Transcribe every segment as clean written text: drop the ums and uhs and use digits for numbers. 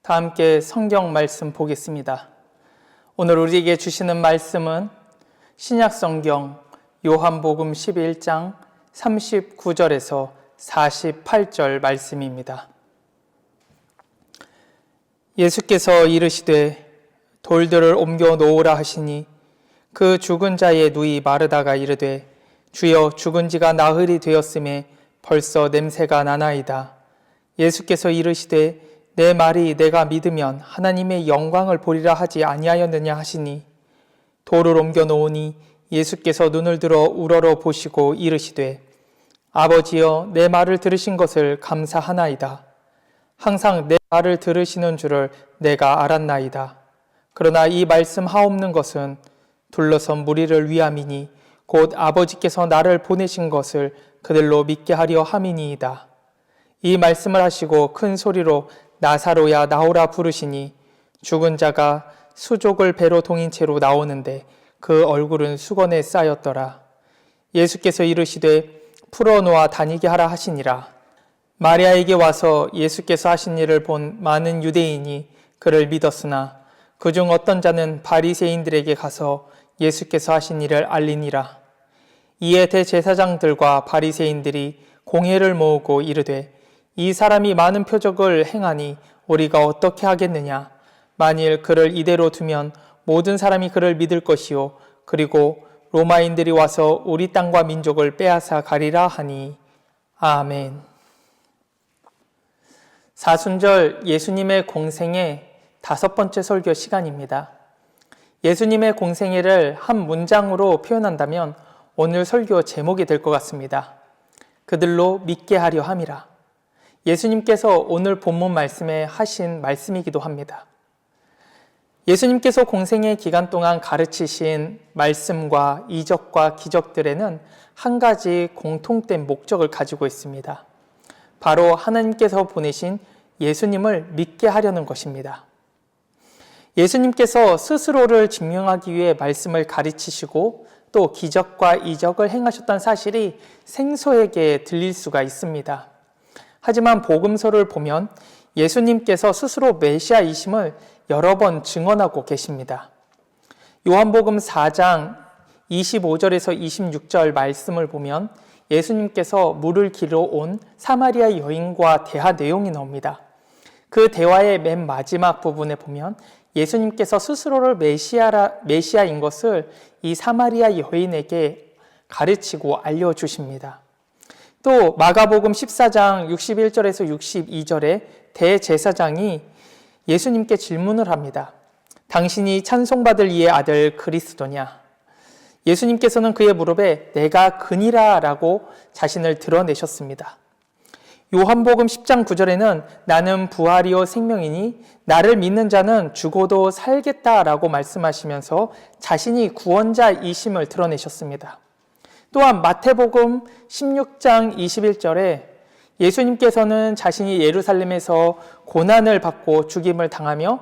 다 함께 성경 말씀 보겠습니다. 오늘 우리에게 주시는 말씀은 신약성경 요한복음 11장 39절에서 48절 말씀입니다. 예수께서 이르시되 돌들을 옮겨 놓으라 하시니 그 죽은 자의 누이 마르다가 이르되 주여 죽은 지가 나흘이 되었음에 벌써 냄새가 나나이다. 예수께서 이르시되 내 말이 내가 믿으면 하나님의 영광을 보리라 하지 아니하였느냐 하시니 돌을 옮겨 놓으니 예수께서 눈을 들어 우러러 보시고 이르시되 아버지여 내 말을 들으신 것을 감사하나이다. 항상 내 말을 들으시는 줄을 내가 알았나이다. 그러나 이 말씀 하옵는 것은 둘러선 무리를 위함이니 곧 아버지께서 나를 보내신 것을 그들로 믿게 하려 함이니이다. 이 말씀을 하시고 큰 소리로 나사로야 나오라 부르시니 죽은 자가 수족을 배로 동인 채로 나오는데 그 얼굴은 수건에 쌓였더라. 예수께서 이르시되 풀어놓아 다니게 하라 하시니라. 마리아에게 와서 예수께서 하신 일을 본 많은 유대인이 그를 믿었으나 그중 어떤 자는 바리새인들에게 가서 예수께서 하신 일을 알리니라. 이에 대제사장들과 바리새인들이 공회를 모으고 이르되 이 사람이 많은 표적을 행하니 우리가 어떻게 하겠느냐? 만일 그를 이대로 두면 모든 사람이 그를 믿을 것이요 그리고 로마인들이 와서 우리 땅과 민족을 빼앗아 가리라 하니. 아멘. 사순절 예수님의 공생애 5번째 설교 시간입니다. 예수님의 공생애를 한 문장으로 표현한다면 오늘 설교 제목이 될 것 같습니다. 그들로 믿게 하려 함이라. 예수님께서 오늘 본문 말씀에 하신 말씀이기도 합니다. 예수님께서 공생의 기간 동안 가르치신 말씀과 이적과 기적들에는 한 가지 공통된 목적을 가지고 있습니다. 바로 하나님께서 보내신 예수님을 믿게 하려는 것입니다. 예수님께서 스스로를 증명하기 위해 말씀을 가르치시고 또 기적과 이적을 행하셨다는 사실이 생소하게 들릴 수가 있습니다. 하지만 복음서를 보면 예수님께서 스스로 메시아이심을 여러 번 증언하고 계십니다. 요한복음 4장 25절에서 26절 말씀을 보면 예수님께서 물을 기르러 온 사마리아 여인과 대화 내용이 나옵니다. 그 대화의 맨 마지막 부분에 보면 예수님께서 스스로를 메시아인 것을 이 사마리아 여인에게 가르치고 알려주십니다. 또 마가복음 14장 61절에서 62절에 대제사장이 예수님께 질문을 합니다. 당신이 찬송받을 이의 아들 그리스도냐? 예수님께서는 그의 무릎에 내가 그니라 라고 자신을 드러내셨습니다. 요한복음 10장 9절에는 나는 부활이요 생명이니 나를 믿는 자는 죽어도 살겠다라고 말씀하시면서 자신이 구원자이심을 드러내셨습니다. 또한 마태복음 16장 21절에 예수님께서는 자신이 예루살렘에서 고난을 받고 죽임을 당하며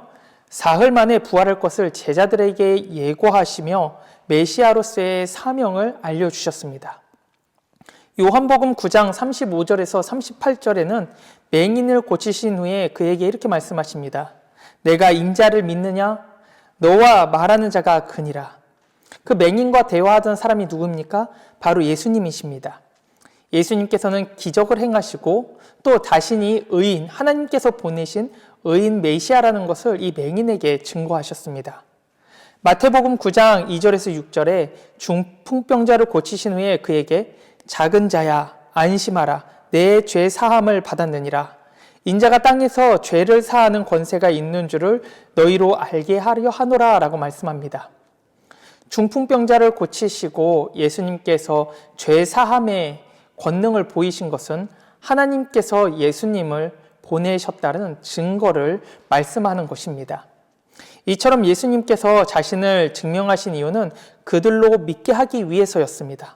사흘 만에 부활할 것을 제자들에게 예고하시며 메시아로서의 사명을 알려주셨습니다. 요한복음 9장 35절에서 38절에는 맹인을 고치신 후에 그에게 이렇게 말씀하십니다. 내가 인자를 믿느냐? 너와 말하는 자가 그니라. 그 맹인과 대화하던 사람이 누굽니까? 바로 예수님이십니다. 예수님께서는 기적을 행하시고 또 자신이 의인, 하나님께서 보내신 의인 메시아라는 것을 이 맹인에게 증거하셨습니다. 마태복음 9장 2절에서 6절에 중풍병자를 고치신 후에 그에게 작은 자야 안심하라 내 죄 사함을 받았느니라. 인자가 땅에서 죄를 사하는 권세가 있는 줄을 너희로 알게 하려 하노라 라고 말씀합니다. 중풍병자를 고치시고 예수님께서 죄 사함의 권능을 보이신 것은 하나님께서 예수님을 보내셨다는 증거를 말씀하는 것입니다. 이처럼 예수님께서 자신을 증명하신 이유는 그들로 믿게 하기 위해서였습니다.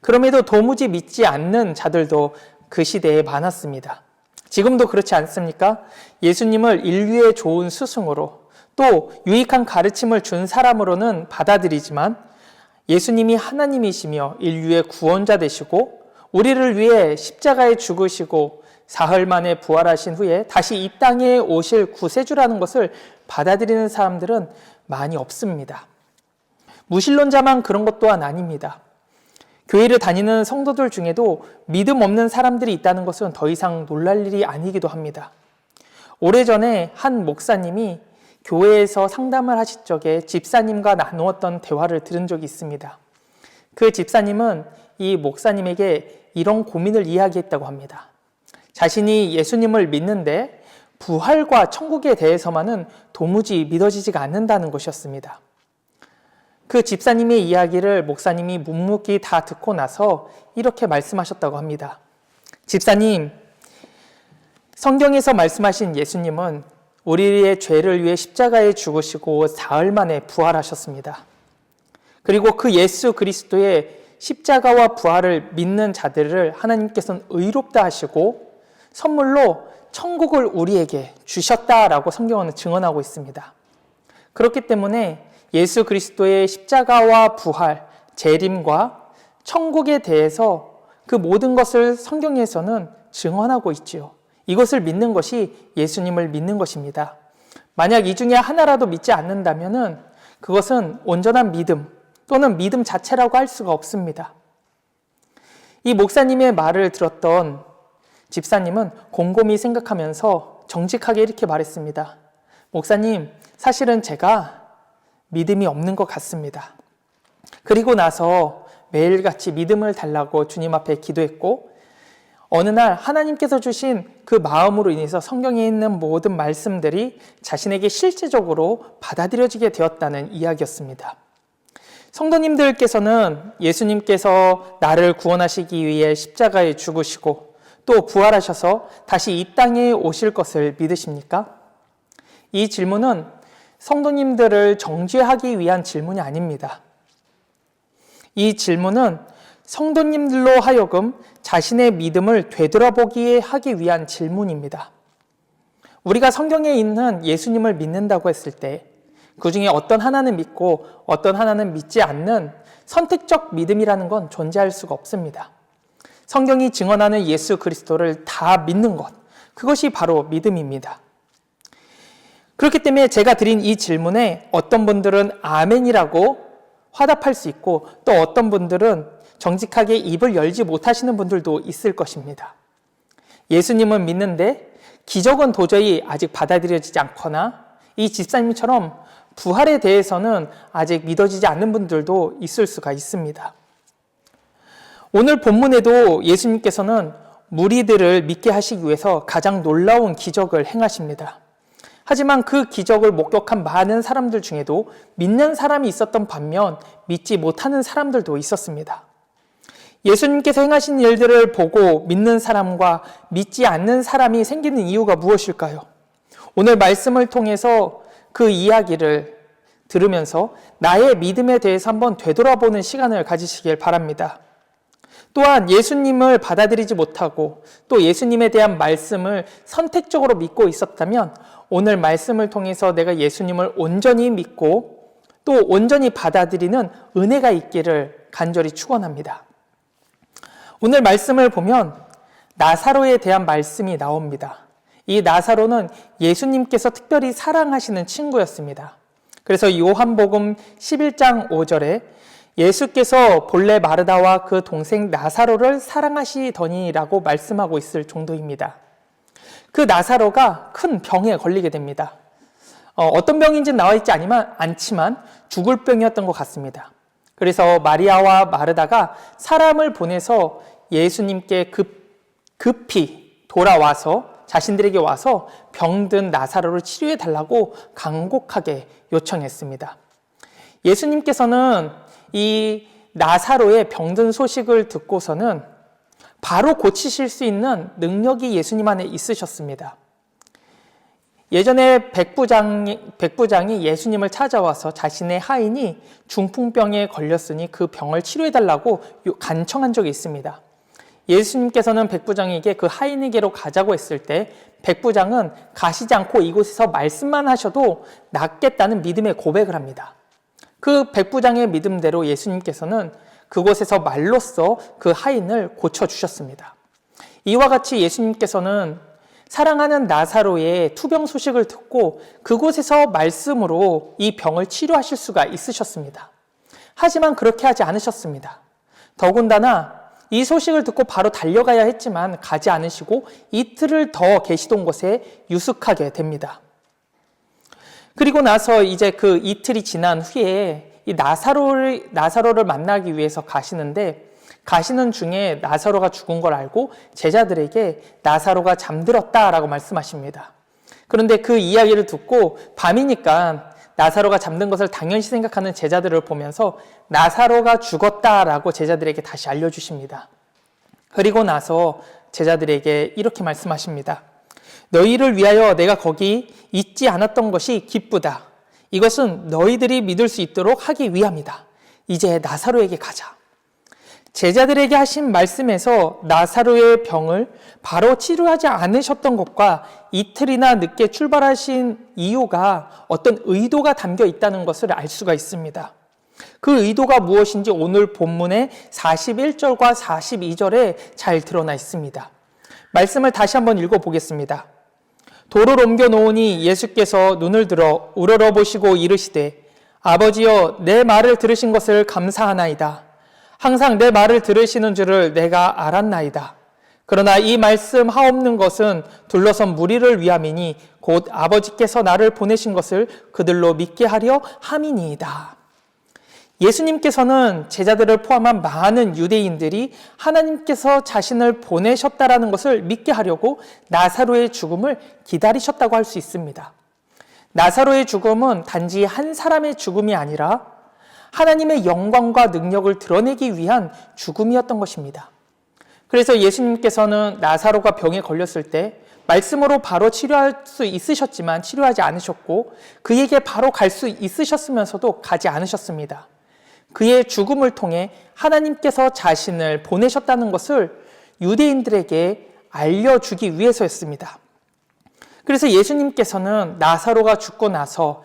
그럼에도 도무지 믿지 않는 자들도 그 시대에 많았습니다. 지금도 그렇지 않습니까? 예수님을 인류의 좋은 스승으로 또 유익한 가르침을 준 사람으로는 받아들이지만 예수님이 하나님이시며 인류의 구원자 되시고 우리를 위해 십자가에 죽으시고 사흘 만에 부활하신 후에 다시 이 땅에 오실 구세주라는 것을 받아들이는 사람들은 많이 없습니다. 무신론자만 그런 것 또한 아닙니다. 교회를 다니는 성도들 중에도 믿음 없는 사람들이 있다는 것은 더 이상 놀랄 일이 아니기도 합니다. 오래전에 한 목사님이 교회에서 상담을 하실 적에 집사님과 나누었던 대화를 들은 적이 있습니다. 그 집사님은 이 목사님에게 이런 고민을 이야기했다고 합니다. 자신이 예수님을 믿는데 부활과 천국에 대해서만은 도무지 믿어지지가 않는다는 것이었습니다. 그 집사님의 이야기를 목사님이 묵묵히 다 듣고 나서 이렇게 말씀하셨다고 합니다. 집사님, 성경에서 말씀하신 예수님은 우리의 죄를 위해 십자가에 죽으시고 사흘 만에 부활하셨습니다. 그리고 그 예수 그리스도의 십자가와 부활을 믿는 자들을 하나님께서는 의롭다 하시고 선물로 천국을 우리에게 주셨다라고 성경은 증언하고 있습니다. 그렇기 때문에 예수 그리스도의 십자가와 부활, 재림과 천국에 대해서 그 모든 것을 성경에서는 증언하고 있지요. 이것을 믿는 것이 예수님을 믿는 것입니다. 만약 이 중에 하나라도 믿지 않는다면 그것은 온전한 믿음 또는 믿음 자체라고 할 수가 없습니다. 이 목사님의 말을 들었던 집사님은 곰곰이 생각하면서 정직하게 이렇게 말했습니다. 목사님, 사실은 제가 믿음이 없는 것 같습니다. 그리고 나서 매일같이 믿음을 달라고 주님 앞에 기도했고 어느 날 하나님께서 주신 그 마음으로 인해서 성경에 있는 모든 말씀들이 자신에게 실제적으로 받아들여지게 되었다는 이야기였습니다. 성도님들께서는 예수님께서 나를 구원하시기 위해 십자가에 죽으시고 또 부활하셔서 다시 이 땅에 오실 것을 믿으십니까? 이 질문은 성도님들을 정죄하기 위한 질문이 아닙니다. 이 질문은 성도님들로 하여금 자신의 믿음을 되돌아보기에 하기 위한 질문입니다. 우리가 성경에 있는 예수님을 믿는다고 했을 때 그 중에 어떤 하나는 믿고 어떤 하나는 믿지 않는 선택적 믿음이라는 건 존재할 수가 없습니다. 성경이 증언하는 예수 그리스도를 다 믿는 것, 그것이 바로 믿음입니다. 그렇기 때문에 제가 드린 이 질문에 어떤 분들은 아멘이라고 화답할 수 있고 또 어떤 분들은 정직하게 입을 열지 못하시는 분들도 있을 것입니다. 예수님은 믿는데 기적은 도저히 아직 받아들여지지 않거나 이 집사님처럼 부활에 대해서는 아직 믿어지지 않는 분들도 있을 수가 있습니다. 오늘 본문에도 예수님께서는 무리들을 믿게 하시기 위해서 가장 놀라운 기적을 행하십니다. 하지만 그 기적을 목격한 많은 사람들 중에도 믿는 사람이 있었던 반면 믿지 못하는 사람들도 있었습니다. 예수님께서 행하신 일들을 보고 믿는 사람과 믿지 않는 사람이 생기는 이유가 무엇일까요? 오늘 말씀을 통해서 그 이야기를 들으면서 나의 믿음에 대해서 한번 되돌아보는 시간을 가지시길 바랍니다. 또한 예수님을 받아들이지 못하고 또 예수님에 대한 말씀을 선택적으로 믿고 있었다면 오늘 말씀을 통해서 내가 예수님을 온전히 믿고 또 온전히 받아들이는 은혜가 있기를 간절히 축원합니다. 오늘 말씀을 보면 나사로에 대한 말씀이 나옵니다. 이 나사로는 예수님께서 특별히 사랑하시는 친구였습니다. 그래서 요한복음 11장 5절에 예수께서 본래 마르다와 그 동생 나사로를 사랑하시더니라고 말씀하고 있을 정도입니다. 그 나사로가 큰 병에 걸리게 됩니다. 어떤 병인지는 나와 있지 않지만 죽을 병이었던 것 같습니다. 그래서 마리아와 마르다가 사람을 보내서 예수님께 급히 돌아와서 자신들에게 와서 병든 나사로를 치료해 달라고 간곡하게 요청했습니다. 예수님께서는 이 나사로의 병든 소식을 듣고서는 바로 고치실 수 있는 능력이 예수님 안에 있으셨습니다. 예전에 백부장이 예수님을 찾아와서 자신의 하인이 중풍병에 걸렸으니 그 병을 치료해 달라고 간청한 적이 있습니다. 예수님께서는 백부장에게 그 하인에게로 가자고 했을 때 백부장은 가시지 않고 이곳에서 말씀만 하셔도 낫겠다는 믿음의 고백을 합니다. 그 백부장의 믿음대로 예수님께서는 그곳에서 말로써 그 하인을 고쳐주셨습니다. 이와 같이 예수님께서는 사랑하는 나사로의 투병 소식을 듣고 그곳에서 말씀으로 이 병을 치료하실 수가 있으셨습니다. 하지만 그렇게 하지 않으셨습니다. 더군다나 이 소식을 듣고 바로 달려가야 했지만 가지 않으시고 이틀을 더 계시던 곳에 유숙하게 됩니다. 그리고 나서 이제 그 이틀이 지난 후에 이 나사로를 만나기 위해서 가시는데, 가시는 중에 나사로가 죽은 걸 알고 제자들에게 나사로가 잠들었다라고 말씀하십니다. 그런데 그 이야기를 듣고 밤이니까 나사로가 잠든 것을 당연시 생각하는 제자들을 보면서 나사로가 죽었다라고 제자들에게 다시 알려주십니다. 그리고 나서 제자들에게 이렇게 말씀하십니다. 너희를 위하여 내가 거기 있지 않았던 것이 기쁘다. 이것은 너희들이 믿을 수 있도록 하기 위함이다. 이제 나사로에게 가자. 제자들에게 하신 말씀에서 나사로의 병을 바로 치료하지 않으셨던 것과 이틀이나 늦게 출발하신 이유가 어떤 의도가 담겨 있다는 것을 알 수가 있습니다. 그 의도가 무엇인지 오늘 본문의 41절과 42절에 잘 드러나 있습니다. 말씀을 다시 한번 읽어보겠습니다. 돌을 옮겨 놓으니 예수께서 눈을 들어 우러러보시고 이르시되 아버지여 내 말을 들으신 것을 감사하나이다. 항상 내 말을 들으시는 줄을 내가 알았나이다. 그러나 이 말씀 하옵는 것은 둘러선 무리를 위함이니 곧 아버지께서 나를 보내신 것을 그들로 믿게 하려 함이니이다. 예수님께서는 제자들을 포함한 많은 유대인들이 하나님께서 자신을 보내셨다라는 것을 믿게 하려고 나사로의 죽음을 기다리셨다고 할 수 있습니다. 나사로의 죽음은 단지 한 사람의 죽음이 아니라 하나님의 영광과 능력을 드러내기 위한 죽음이었던 것입니다. 그래서 예수님께서는 나사로가 병에 걸렸을 때 말씀으로 바로 치료할 수 있으셨지만 치료하지 않으셨고 그에게 바로 갈 수 있으셨으면서도 가지 않으셨습니다. 그의 죽음을 통해 하나님께서 자신을 보내셨다는 것을 유대인들에게 알려주기 위해서였습니다. 그래서 예수님께서는 나사로가 죽고 나서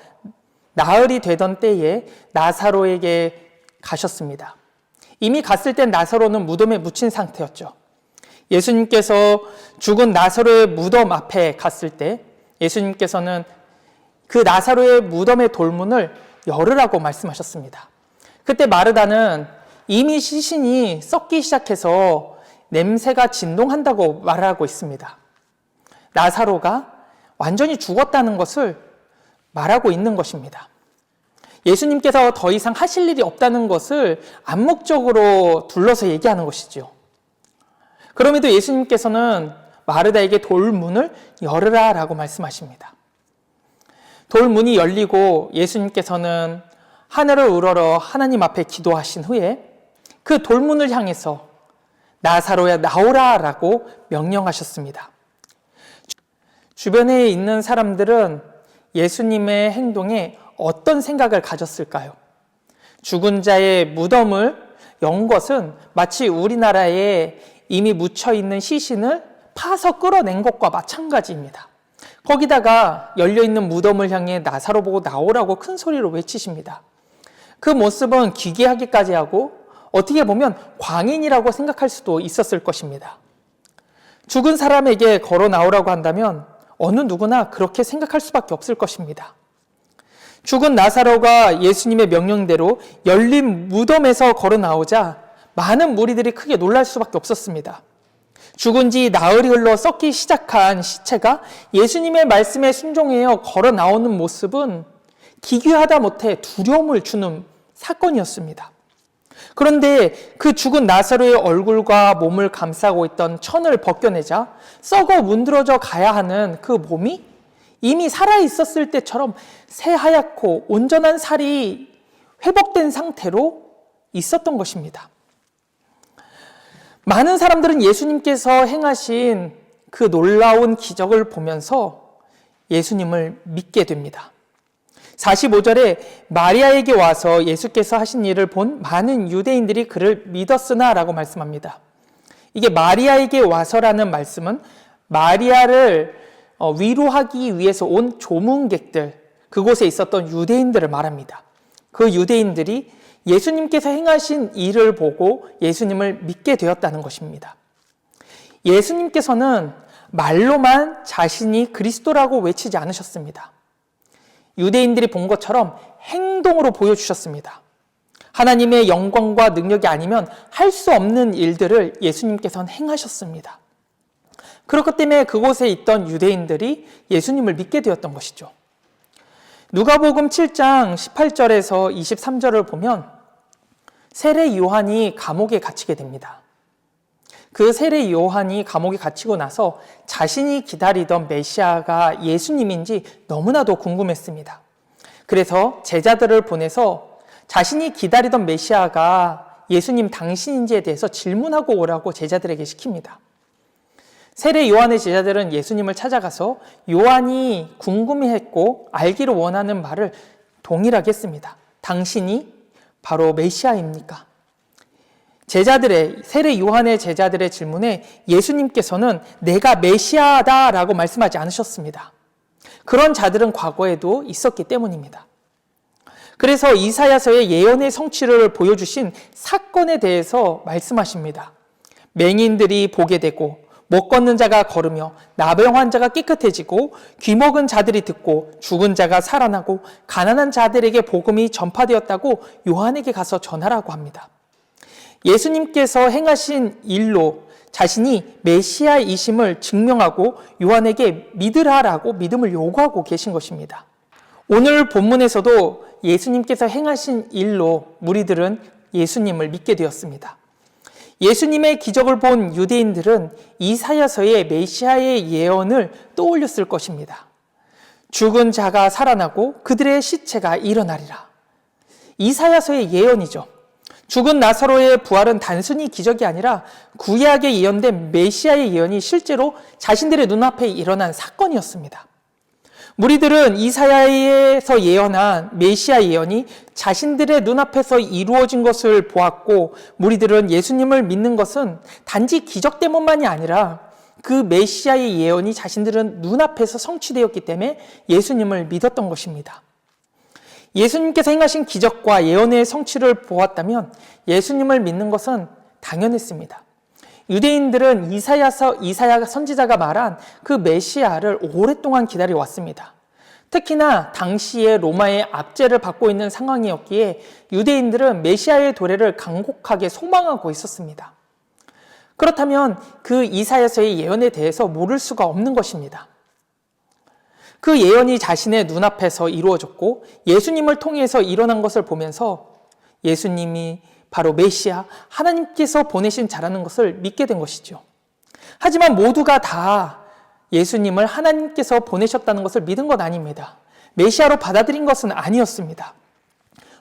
나흘이 되던 때에 나사로에게 가셨습니다. 이미 갔을 땐 나사로는 무덤에 묻힌 상태였죠. 예수님께서 죽은 나사로의 무덤 앞에 갔을 때 예수님께서는 그 나사로의 무덤의 돌문을 열으라고 말씀하셨습니다. 그때 마르다는 이미 시신이 썩기 시작해서 냄새가 진동한다고 말하고 있습니다. 나사로가 완전히 죽었다는 것을 말하고 있는 것입니다. 예수님께서 더 이상 하실 일이 없다는 것을 암묵적으로 둘러서 얘기하는 것이죠. 그럼에도 예수님께서는 마르다에게 돌문을 열으라 라고 말씀하십니다. 돌문이 열리고 예수님께서는 하늘을 우러러 하나님 앞에 기도하신 후에 그 돌문을 향해서 나사로야 나오라 라고 명령하셨습니다. 주변에 있는 사람들은 예수님의 행동에 어떤 생각을 가졌을까요? 죽은 자의 무덤을 연 것은 마치 우리나라에 이미 묻혀있는 시신을 파서 끌어낸 것과 마찬가지입니다. 거기다가 열려있는 무덤을 향해 나사로 보고 나오라고 큰 소리로 외치십니다. 그 모습은 기괴하기까지 하고 어떻게 보면 광인이라고 생각할 수도 있었을 것입니다. 죽은 사람에게 걸어 나오라고 한다면 어느 누구나 그렇게 생각할 수밖에 없을 것입니다. 죽은 나사로가 예수님의 명령대로 열린 무덤에서 걸어 나오자 많은 무리들이 크게 놀랄 수밖에 없었습니다. 죽은 지 나흘이 흘러 썩기 시작한 시체가 예수님의 말씀에 순종하여 걸어 나오는 모습은 기괴하다 못해 두려움을 주는 사건이었습니다. 그런데 그 죽은 나사로의 얼굴과 몸을 감싸고 있던 천을 벗겨내자 썩어 문드러져 가야 하는 그 몸이 이미 살아있었을 때처럼 새하얗고 온전한 살이 회복된 상태로 있었던 것입니다. 많은 사람들은 예수님께서 행하신 그 놀라운 기적을 보면서 예수님을 믿게 됩니다. 45절에 마리아에게 와서 예수께서 하신 일을 본 많은 유대인들이 그를 믿었으나 라고 말씀합니다. 이게 마리아에게 와서라는 말씀은 마리아를 위로하기 위해서 온 조문객들, 그곳에 있었던 유대인들을 말합니다. 그 유대인들이 예수님께서 행하신 일을 보고 예수님을 믿게 되었다는 것입니다. 예수님께서는 말로만 자신이 그리스도라고 외치지 않으셨습니다. 유대인들이 본 것처럼 행동으로 보여주셨습니다. 하나님의 영광과 능력이 아니면 할 수 없는 일들을 예수님께서는 행하셨습니다. 그렇기 때문에 그곳에 있던 유대인들이 예수님을 믿게 되었던 것이죠. 누가복음 7장 18절에서 23절을 보면 세례 요한이 감옥에 갇히게 됩니다. 그 세례 요한이 감옥에 갇히고 나서 자신이 기다리던 메시아가 예수님인지 너무나도 궁금했습니다. 그래서 제자들을 보내서 자신이 기다리던 메시아가 예수님 당신인지에 대해서 질문하고 오라고 제자들에게 시킵니다. 세례 요한의 제자들은 예수님을 찾아가서 요한이 궁금해했고 알기를 원하는 말을 동일하게 했습니다. 당신이 바로 메시아입니까? 세례 요한의 제자들의 질문에 예수님께서는 내가 메시아다라고 말씀하지 않으셨습니다. 그런 자들은 과거에도 있었기 때문입니다. 그래서 이사야서의 예언의 성취를 보여주신 사건에 대해서 말씀하십니다. 맹인들이 보게 되고 못 걷는 자가 걸으며 나병 환자가 깨끗해지고 귀 먹은 자들이 듣고 죽은 자가 살아나고 가난한 자들에게 복음이 전파되었다고 요한에게 가서 전하라고 합니다. 예수님께서 행하신 일로 자신이 메시아이심을 증명하고 요한에게 믿으라라고 믿음을 요구하고 계신 것입니다. 오늘 본문에서도 예수님께서 행하신 일로 무리들은 예수님을 믿게 되었습니다. 예수님의 기적을 본 유대인들은 이사야서의 메시아의 예언을 떠올렸을 것입니다. 죽은 자가 살아나고 그들의 시체가 일어나리라. 이사야서의 예언이죠. 죽은 나사로의 부활은 단순히 기적이 아니라 구약에 예언된 메시아의 예언이 실제로 자신들의 눈앞에 일어난 사건이었습니다. 무리들은 이사야에서 예언한 메시아 예언이 자신들의 눈앞에서 이루어진 것을 보았고 무리들은 예수님을 믿는 것은 단지 기적 때문만이 아니라 그 메시아의 예언이 자신들은 눈앞에서 성취되었기 때문에 예수님을 믿었던 것입니다. 예수님께서 행하신 기적과 예언의 성취를 보았다면 예수님을 믿는 것은 당연했습니다. 유대인들은 이사야 선지자가 말한 그 메시아를 오랫동안 기다려왔습니다. 특히나 당시에 로마의 압제를 받고 있는 상황이었기에 유대인들은 메시아의 도래를 간곡하게 소망하고 있었습니다. 그렇다면 그 이사야서의 예언에 대해서 모를 수가 없는 것입니다. 그 예언이 자신의 눈앞에서 이루어졌고 예수님을 통해서 일어난 것을 보면서 예수님이 바로 메시아, 하나님께서 보내신 자라는 것을 믿게 된 것이죠. 하지만 모두가 다 예수님을 하나님께서 보내셨다는 것을 믿은 건 아닙니다. 메시아로 받아들인 것은 아니었습니다.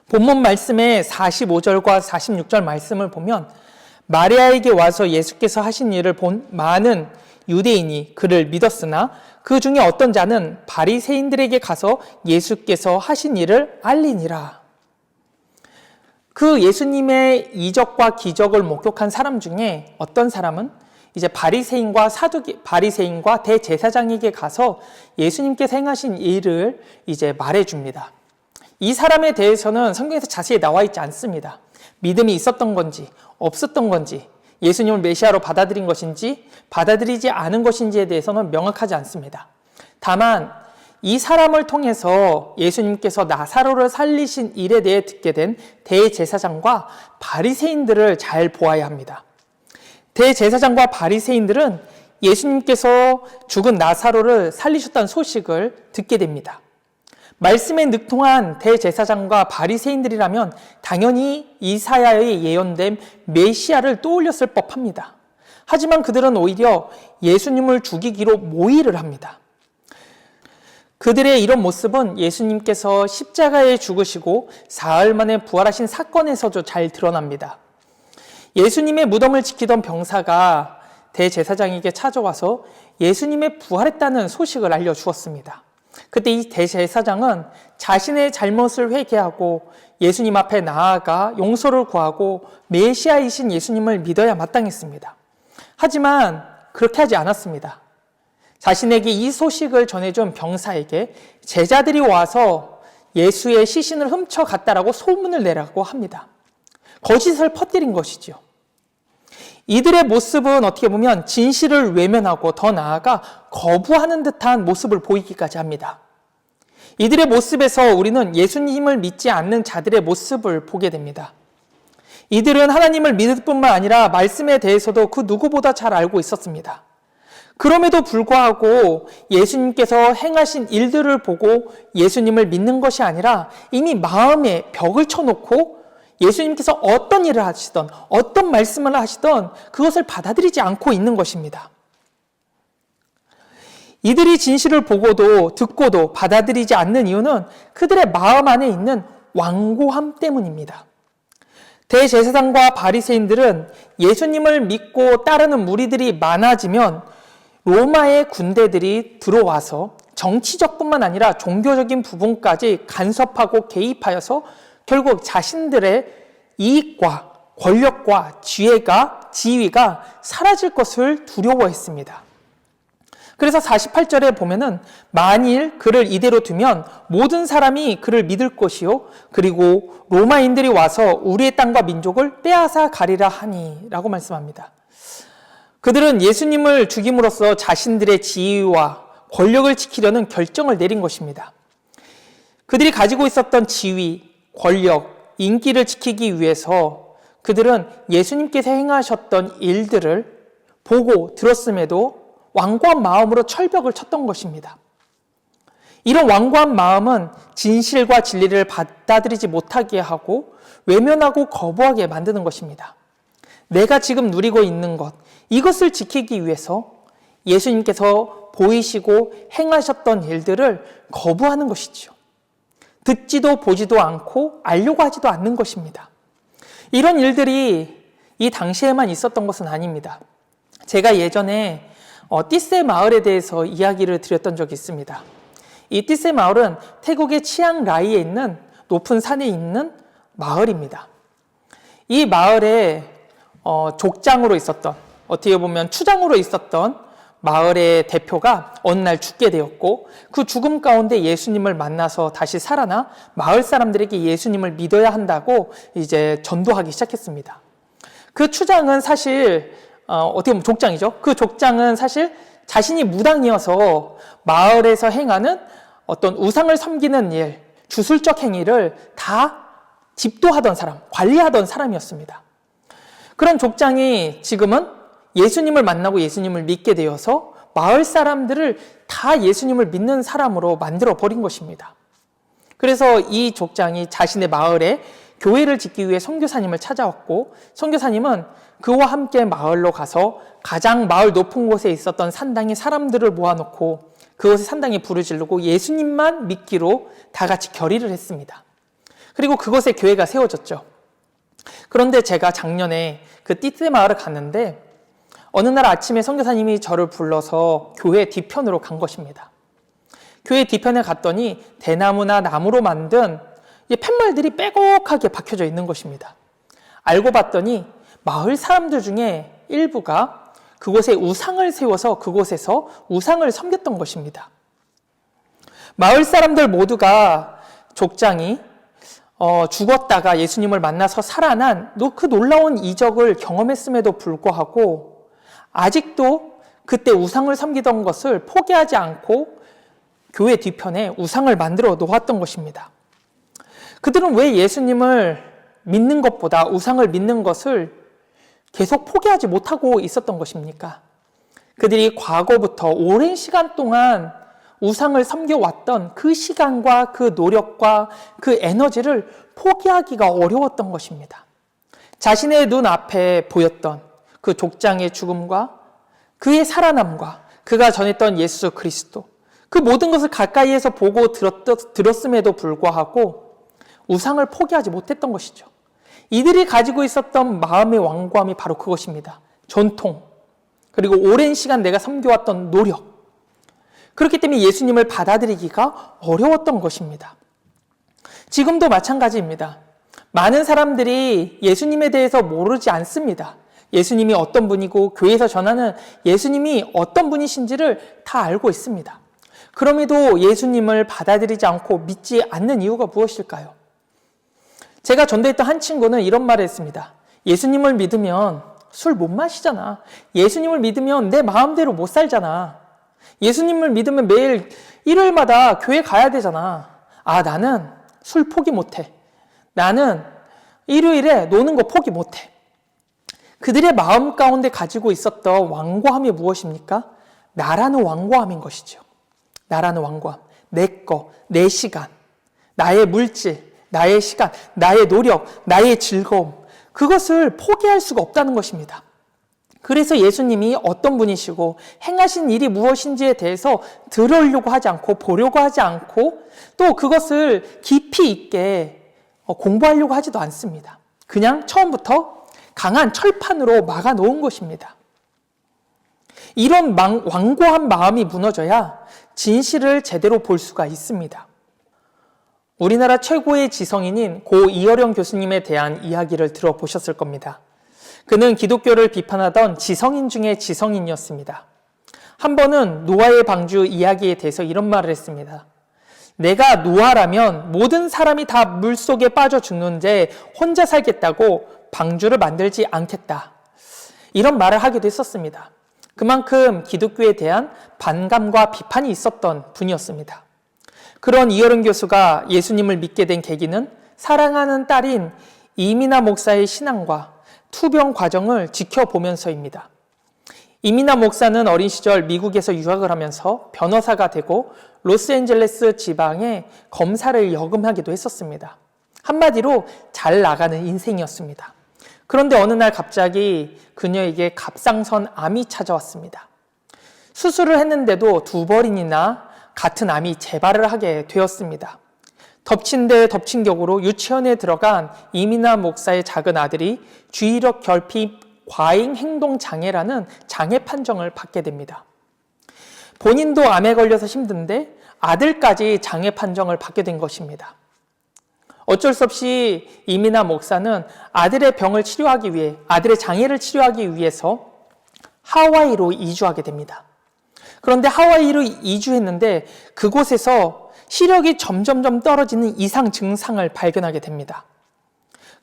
본문 말씀의 45절과 46절 말씀을 보면 마리아에게 와서 예수께서 하신 일을 본 많은 유대인이 그를 믿었으나 그 중에 어떤 자는 바리새인들에게 가서 예수께서 하신 일을 알리니라. 그 예수님의 이적과 기적을 목격한 사람 중에 어떤 사람은 이제 바리새인과 대제사장에게 가서 예수님께서 행하신 일을 이제 말해줍니다. 이 사람에 대해서는 성경에서 자세히 나와 있지 않습니다. 믿음이 있었던 건지 없었던 건지 예수님을 메시아로 받아들인 것인지 받아들이지 않은 것인지에 대해서는 명확하지 않습니다. 다만 이 사람을 통해서 예수님께서 나사로를 살리신 일에 대해 듣게 된 대제사장과 바리새인들을 잘 보아야 합니다. 대제사장과 바리새인들은 예수님께서 죽은 나사로를 살리셨다는 소식을 듣게 됩니다. 말씀에 능통한 대제사장과 바리새인들이라면 당연히 이사야의 예언된 메시아를 떠올렸을 법합니다. 하지만 그들은 오히려 예수님을 죽이기로 모의를 합니다. 그들의 이런 모습은 예수님께서 십자가에 죽으시고 사흘 만에 부활하신 사건에서도 잘 드러납니다. 예수님의 무덤을 지키던 병사가 대제사장에게 찾아와서 예수님의 부활했다는 소식을 알려주었습니다. 그때 이 대제사장은 자신의 잘못을 회개하고 예수님 앞에 나아가 용서를 구하고 메시아이신 예수님을 믿어야 마땅했습니다. 하지만 그렇게 하지 않았습니다. 자신에게 이 소식을 전해준 병사에게 제자들이 와서 예수의 시신을 훔쳐갔다라고 소문을 내라고 합니다. 거짓을 퍼뜨린 것이죠. 이들의 모습은 어떻게 보면 진실을 외면하고 더 나아가 거부하는 듯한 모습을 보이기까지 합니다. 이들의 모습에서 우리는 예수님을 믿지 않는 자들의 모습을 보게 됩니다. 이들은 하나님을 믿을 뿐만 아니라 말씀에 대해서도 그 누구보다 잘 알고 있었습니다. 그럼에도 불구하고 예수님께서 행하신 일들을 보고 예수님을 믿는 것이 아니라 이미 마음에 벽을 쳐놓고 예수님께서 어떤 일을 하시던 어떤 말씀을 하시던 그것을 받아들이지 않고 있는 것입니다. 이들이 진실을 보고도 듣고도 받아들이지 않는 이유는 그들의 마음 안에 있는 완고함 때문입니다. 대제사장과 바리새인들은 예수님을 믿고 따르는 무리들이 많아지면 로마의 군대들이 들어와서 정치적뿐만 아니라 종교적인 부분까지 간섭하고 개입하여서 결국 자신들의 이익과 권력과 지위가 사라질 것을 두려워했습니다. 그래서 48절에 보면은 만일 그를 이대로 두면 모든 사람이 그를 믿을 것이요 그리고 로마인들이 와서 우리의 땅과 민족을 빼앗아 가리라 하니 라고 말씀합니다. 그들은 예수님을 죽임으로써 자신들의 지위와 권력을 지키려는 결정을 내린 것입니다. 그들이 가지고 있었던 지위, 권력, 인기를 지키기 위해서 그들은 예수님께서 행하셨던 일들을 보고 들었음에도 완고한 마음으로 철벽을 쳤던 것입니다. 이런 완고한 마음은 진실과 진리를 받아들이지 못하게 하고 외면하고 거부하게 만드는 것입니다. 내가 지금 누리고 있는 것, 이것을 지키기 위해서 예수님께서 보이시고 행하셨던 일들을 거부하는 것이죠. 듣지도 보지도 않고 알려고 하지도 않는 것입니다. 이런 일들이 이 당시에만 있었던 것은 아닙니다. 제가 예전에 띠세 마을에 대해서 이야기를 드렸던 적이 있습니다. 이 띠세 마을은 태국의 치앙라이에 있는 높은 산에 있는 마을입니다. 이 마을에 족장으로 있었던, 어떻게 보면 추장으로 있었던 마을의 대표가 어느 날 죽게 되었고 그 죽음 가운데 예수님을 만나서 다시 살아나 마을 사람들에게 예수님을 믿어야 한다고 이제 전도하기 시작했습니다. 그 추장은 사실 어떻게 보면 족장이죠. 그 족장은 사실 자신이 무당이어서 마을에서 행하는 어떤 우상을 섬기는 일, 주술적 행위를 다 집도하던 사람, 관리하던 사람이었습니다. 그런 족장이 지금은 예수님을 만나고 예수님을 믿게 되어서 마을 사람들을 다 예수님을 믿는 사람으로 만들어 버린 것입니다. 그래서 이 족장이 자신의 마을에 교회를 짓기 위해 선교사님을 찾아왔고 선교사님은 그와 함께 마을로 가서 가장 마을 높은 곳에 있었던 산당에 사람들을 모아놓고 그곳에 산당에 불을 지르고 예수님만 믿기로 다 같이 결의를 했습니다. 그리고 그곳에 교회가 세워졌죠. 그런데 제가 작년에 그 띠세 마을을 갔는데 어느 날 아침에 선교사님이 저를 불러서 교회 뒤편으로 간 것입니다. 교회 뒤편에 갔더니 대나무나 나무로 만든 팻말들이 빼곡하게 박혀져 있는 것입니다. 알고 봤더니 마을 사람들 중에 일부가 그곳에 우상을 세워서 그곳에서 우상을 섬겼던 것입니다. 마을 사람들 모두가 족장이 죽었다가 예수님을 만나서 살아난 그 놀라운 이적을 경험했음에도 불구하고 아직도 그때 우상을 섬기던 것을 포기하지 않고 교회 뒤편에 우상을 만들어 놓았던 것입니다. 그들은 왜 예수님을 믿는 것보다 우상을 믿는 것을 계속 포기하지 못하고 있었던 것입니까? 그들이 과거부터 오랜 시간 동안 우상을 섬겨왔던 그 시간과 그 노력과 그 에너지를 포기하기가 어려웠던 것입니다. 자신의 눈앞에 보였던 그 족장의 죽음과 그의 살아남과 그가 전했던 예수 그리스도, 그 모든 것을 가까이에서 보고 들었음에도 불구하고 우상을 포기하지 못했던 것이죠. 이들이 가지고 있었던 마음의 완고함이 바로 그것입니다. 전통, 그리고 오랜 시간 내가 섬겨왔던 노력. 그렇기 때문에 예수님을 받아들이기가 어려웠던 것입니다. 지금도 마찬가지입니다. 많은 사람들이 예수님에 대해서 모르지 않습니다. 예수님이 어떤 분이고 교회에서 전하는 예수님이 어떤 분이신지를 다 알고 있습니다. 그럼에도 예수님을 받아들이지 않고 믿지 않는 이유가 무엇일까요? 제가 전도했던 한 친구는 이런 말을 했습니다. 예수님을 믿으면 술 못 마시잖아. 예수님을 믿으면 내 마음대로 못 살잖아. 예수님을 믿으면 매일 일요일마다 교회 가야 되잖아. 나는 술 포기 못해. 나는 일요일에 노는 거 포기 못해. 그들의 마음 가운데 가지고 있었던 완고함이 무엇입니까? 나라는 완고함인 것이죠. 나라는 완고함. 내 거, 내 시간, 나의 물질, 나의 시간, 나의 노력, 나의 즐거움. 그것을 포기할 수가 없다는 것입니다. 그래서 예수님이 어떤 분이시고 행하신 일이 무엇인지에 대해서 들으려고 하지 않고 보려고 하지 않고 또 그것을 깊이 있게 공부하려고 하지도 않습니다. 그냥 처음부터 강한 철판으로 막아 놓은 것입니다. 이런 완고한 마음이 무너져야 진실을 제대로 볼 수가 있습니다. 우리나라 최고의 지성인인 고 이어령 교수님에 대한 이야기를 들어보셨을 겁니다. 그는 기독교를 비판하던 지성인 중에 지성인이었습니다. 한 번은 노아의 방주 이야기에 대해서 이런 말을 했습니다. 내가 노아라면 모든 사람이 다 물속에 빠져 죽는데 혼자 살겠다고 방주를 만들지 않겠다. 이런 말을 하기도 했었습니다. 그만큼 기독교에 대한 반감과 비판이 있었던 분이었습니다. 그런 이어령 교수가 예수님을 믿게 된 계기는 사랑하는 딸인 이민아 목사의 신앙과 투병 과정을 지켜보면서입니다. 이민아 목사는 어린 시절 미국에서 유학을 하면서 변호사가 되고 로스앤젤레스 지방에 검사를 역임하기도 했었습니다. 한마디로 잘 나가는 인생이었습니다. 그런데 어느 날 갑자기 그녀에게 갑상선 암이 찾아왔습니다. 수술을 했는데도 2번이나 같은 암이 재발을 하게 되었습니다. 덮친 데 덮친 격으로 유치원에 들어간 이민아 목사의 작은 아들이 주의력 결핍 과잉 행동 장애라는 장애 판정을 받게 됩니다. 본인도 암에 걸려서 힘든데 아들까지 장애 판정을 받게 된 것입니다. 어쩔 수 없이 이민아 목사는 아들의 병을 치료하기 위해, 아들의 장애를 치료하기 위해서 하와이로 이주하게 됩니다. 그런데 하와이로 이주했는데 그곳에서 시력이 점점점 떨어지는 이상 증상을 발견하게 됩니다.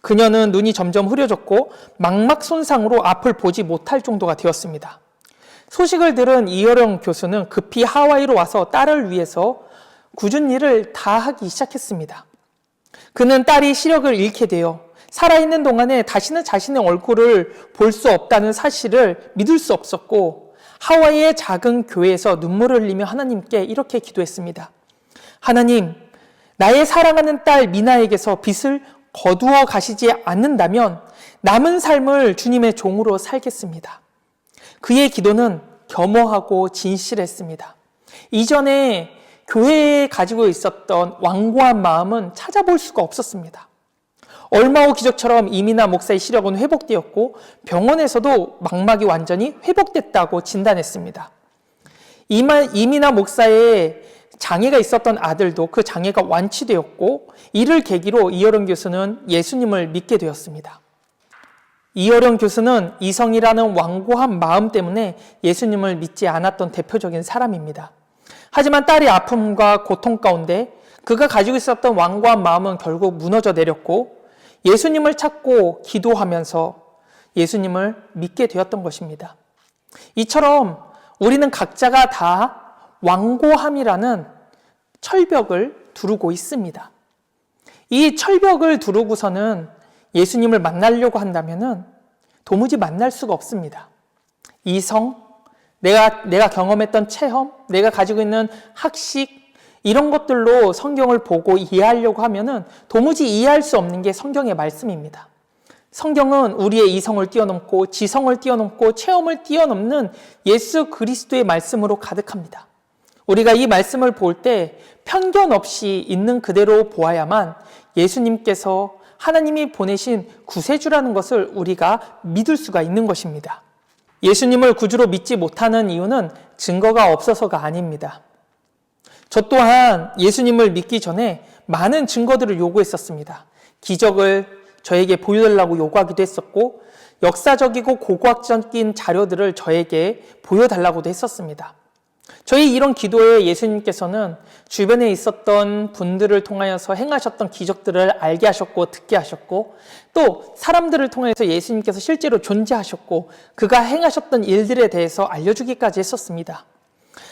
그녀는 눈이 점점 흐려졌고 망막 손상으로 앞을 보지 못할 정도가 되었습니다. 소식을 들은 이어령 교수는 급히 하와이로 와서 딸을 위해서 굳은 일을 다 하기 시작했습니다. 그는 딸이 시력을 잃게 되어 살아있는 동안에 다시는 자신의 얼굴을 볼 수 없다는 사실을 믿을 수 없었고 하와이의 작은 교회에서 눈물을 흘리며 하나님께 이렇게 기도했습니다. 하나님, 나의 사랑하는 딸 미나에게서 빚을 거두어 가시지 않는다면 남은 삶을 주님의 종으로 살겠습니다. 그의 기도는 겸허하고 진실했습니다. 이전에 교회에 가지고 있었던 완고한 마음은 찾아볼 수가 없었습니다. 얼마 후 기적처럼 이민아 목사의 시력은 회복되었고 병원에서도 망막이 완전히 회복됐다고 진단했습니다. 이민아 목사의 장애가 있었던 아들도 그 장애가 완치되었고 이를 계기로 이어령 교수는 예수님을 믿게 되었습니다. 이어령 교수는 이성이라는 완고한 마음 때문에 예수님을 믿지 않았던 대표적인 사람입니다. 하지만 딸의 아픔과 고통 가운데 그가 가지고 있었던 완고한 마음은 결국 무너져 내렸고 예수님을 찾고 기도하면서 예수님을 믿게 되었던 것입니다. 이처럼 우리는 각자가 다 완고함이라는 철벽을 두르고 있습니다. 이 철벽을 두르고서는 예수님을 만나려고 한다면 도무지 만날 수가 없습니다. 이성, 내가 경험했던 체험, 내가 가지고 있는 학식, 이런 것들로 성경을 보고 이해하려고 하면 도무지 이해할 수 없는 게 성경의 말씀입니다. 성경은 우리의 이성을 뛰어넘고 지성을 뛰어넘고 체험을 뛰어넘는 예수 그리스도의 말씀으로 가득합니다. 우리가 이 말씀을 볼 때 편견 없이 있는 그대로 보아야만 예수님께서 하나님이 보내신 구세주라는 것을 우리가 믿을 수가 있는 것입니다. 예수님을 구주로 믿지 못하는 이유는 증거가 없어서가 아닙니다. 저 또한 예수님을 믿기 전에 많은 증거들을 요구했었습니다. 기적을 저에게 보여달라고 요구하기도 했었고 역사적이고 고고학적인 자료들을 저에게 보여달라고도 했었습니다. 저희 이런 기도에 예수님께서는 주변에 있었던 분들을 통하여서 행하셨던 기적들을 알게 하셨고 듣게 하셨고, 또 사람들을 통해서 예수님께서 실제로 존재하셨고 그가 행하셨던 일들에 대해서 알려주기까지 했었습니다.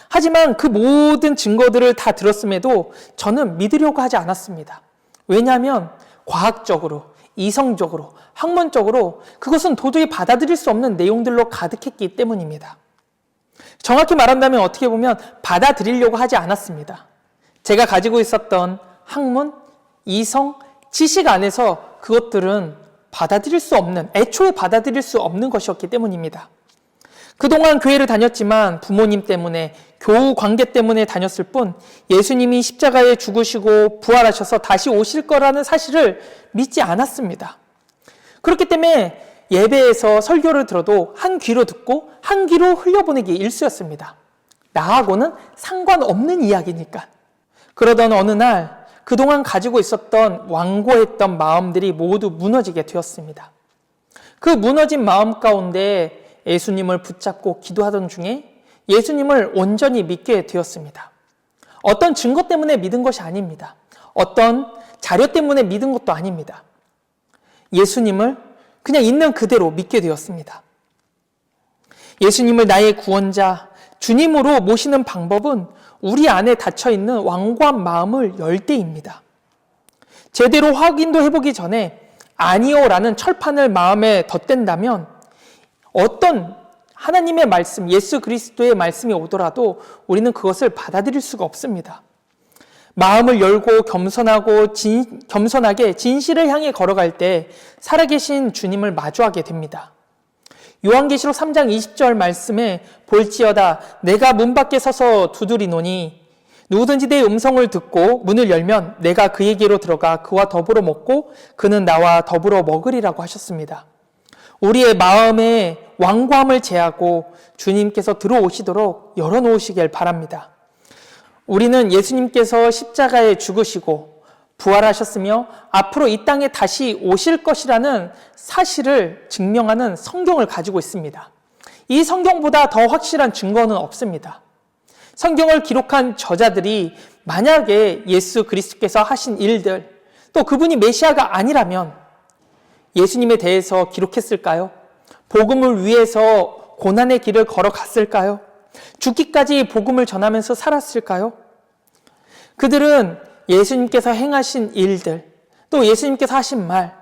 하지만 그 모든 증거들을 다 들었음에도 저는 믿으려고 하지 않았습니다. 왜냐하면 과학적으로, 이성적으로, 학문적으로 그것은 도저히 받아들일 수 없는 내용들로 가득했기 때문입니다. 정확히 말한다면 어떻게 보면 받아들이려고 하지 않았습니다. 제가 가지고 있었던 학문, 이성, 지식 안에서 그것들은 받아들일 수 없는, 애초에 받아들일 수 없는 것이었기 때문입니다. 그동안 교회를 다녔지만 부모님 때문에, 교우 관계 때문에 다녔을 뿐 예수님이 십자가에 죽으시고 부활하셔서 다시 오실 거라는 사실을 믿지 않았습니다. 그렇기 때문에 예배에서 설교를 들어도 한 귀로 듣고 한 귀로 흘려보내기 일쑤였습니다. 나하고는 상관없는 이야기니까. 그러던 어느 날 그동안 가지고 있었던 완고했던 마음들이 모두 무너지게 되었습니다. 그 무너진 마음 가운데 예수님을 붙잡고 기도하던 중에 예수님을 온전히 믿게 되었습니다. 어떤 증거 때문에 믿은 것이 아닙니다. 어떤 자료 때문에 믿은 것도 아닙니다. 예수님을 그냥 있는 그대로 믿게 되었습니다. 예수님을 나의 구원자, 주님으로 모시는 방법은 우리 안에 닫혀있는 완고한 마음을 열 때입니다. 제대로 확인도 해보기 전에 아니요라는 철판을 마음에 덧댄다면 어떤 하나님의 말씀, 예수 그리스도의 말씀이 오더라도 우리는 그것을 받아들일 수가 없습니다. 마음을 열고 겸손하게 진실을 향해 걸어갈 때 살아계신 주님을 마주하게 됩니다. 요한계시록 3장 20절 말씀에 볼지어다 내가 문 밖에 서서 두드리노니 누구든지 내 음성을 듣고 문을 열면 내가 그에게로 들어가 그와 더불어 먹고 그는 나와 더불어 먹으리라고 하셨습니다. 우리의 마음의 완고함을 제하고 주님께서 들어오시도록 열어놓으시길 바랍니다. 우리는 예수님께서 십자가에 죽으시고 부활하셨으며 앞으로 이 땅에 다시 오실 것이라는 사실을 증명하는 성경을 가지고 있습니다. 이 성경보다 더 확실한 증거는 없습니다. 성경을 기록한 저자들이 만약에 예수 그리스도께서 하신 일들, 또 그분이 메시아가 아니라면 예수님에 대해서 기록했을까요? 복음을 위해서 고난의 길을 걸어갔을까요? 죽기까지 복음을 전하면서 살았을까요? 그들은 예수님께서 행하신 일들, 또 예수님께서 하신 말,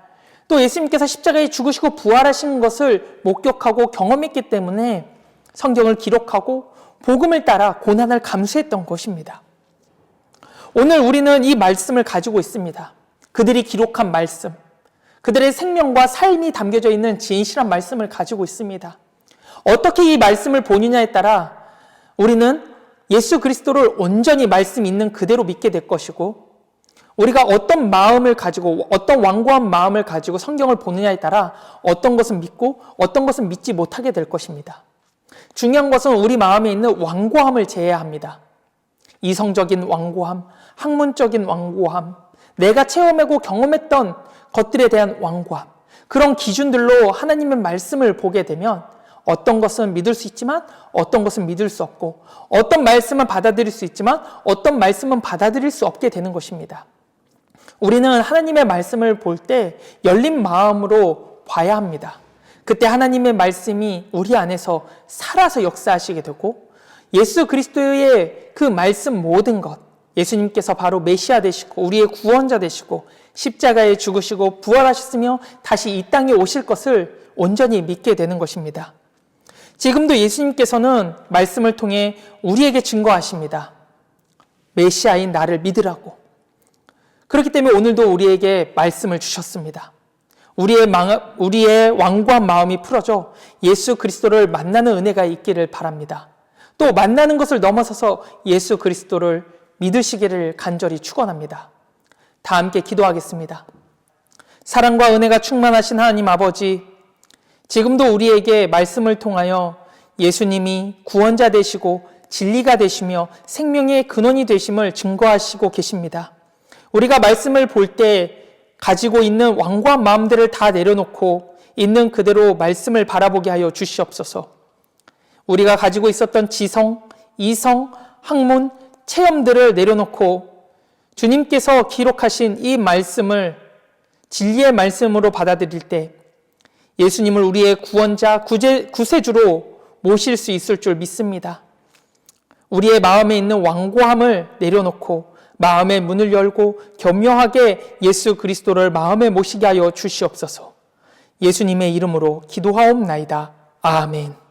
또 예수님께서 십자가에 죽으시고 부활하신 것을 목격하고 경험했기 때문에 성경을 기록하고 복음을 따라 고난을 감수했던 것입니다. 오늘 우리는 이 말씀을 가지고 있습니다. 그들이 기록한 말씀, 그들의 생명과 삶이 담겨져 있는 진실한 말씀을 가지고 있습니다. 어떻게 이 말씀을 보느냐에 따라 우리는 예수 그리스도를 온전히 말씀 있는 그대로 믿게 될 것이고, 우리가 어떤 마음을 가지고 어떤 완고한 마음을 가지고 성경을 보느냐에 따라 어떤 것은 믿고 어떤 것은 믿지 못하게 될 것입니다. 중요한 것은 우리 마음에 있는 완고함을 제해야 합니다. 이성적인 완고함, 학문적인 완고함, 내가 체험하고 경험했던 것들에 대한 완고함, 그런 기준들로 하나님의 말씀을 보게 되면 어떤 것은 믿을 수 있지만 어떤 것은 믿을 수 없고, 어떤 말씀은 받아들일 수 있지만 어떤 말씀은 받아들일 수 없게 되는 것입니다. 우리는 하나님의 말씀을 볼 때 열린 마음으로 봐야 합니다. 그때 하나님의 말씀이 우리 안에서 살아서 역사하시게 되고, 예수 그리스도의 그 말씀 모든 것, 예수님께서 바로 메시아 되시고 우리의 구원자 되시고 십자가에 죽으시고 부활하셨으며 다시 이 땅에 오실 것을 온전히 믿게 되는 것입니다. 지금도 예수님께서는 말씀을 통해 우리에게 증거하십니다. 메시아인 나를 믿으라고. 그렇기 때문에 오늘도 우리에게 말씀을 주셨습니다. 우리의 완고한 마음이 풀어져 예수 그리스도를 만나는 은혜가 있기를 바랍니다. 또 만나는 것을 넘어서서 예수 그리스도를 믿으시기를 간절히 축원합니다. 다 함께 기도하겠습니다. 사랑과 은혜가 충만하신 하나님 아버지, 지금도 우리에게 말씀을 통하여 예수님이 구원자 되시고 진리가 되시며 생명의 근원이 되심을 증거하시고 계십니다. 우리가 말씀을 볼 때 가지고 있는 완고한 마음들을 다 내려놓고 있는 그대로 말씀을 바라보게 하여 주시옵소서. 우리가 가지고 있었던 지성, 이성, 학문, 체험들을 내려놓고 주님께서 기록하신 이 말씀을 진리의 말씀으로 받아들일 때 예수님을 우리의 구원자, 구세주로 모실 수 있을 줄 믿습니다. 우리의 마음에 있는 완고함을 내려놓고 마음의 문을 열고 겸허하게 예수 그리스도를 마음에 모시게 하여 주시옵소서. 예수님의 이름으로 기도하옵나이다. 아멘.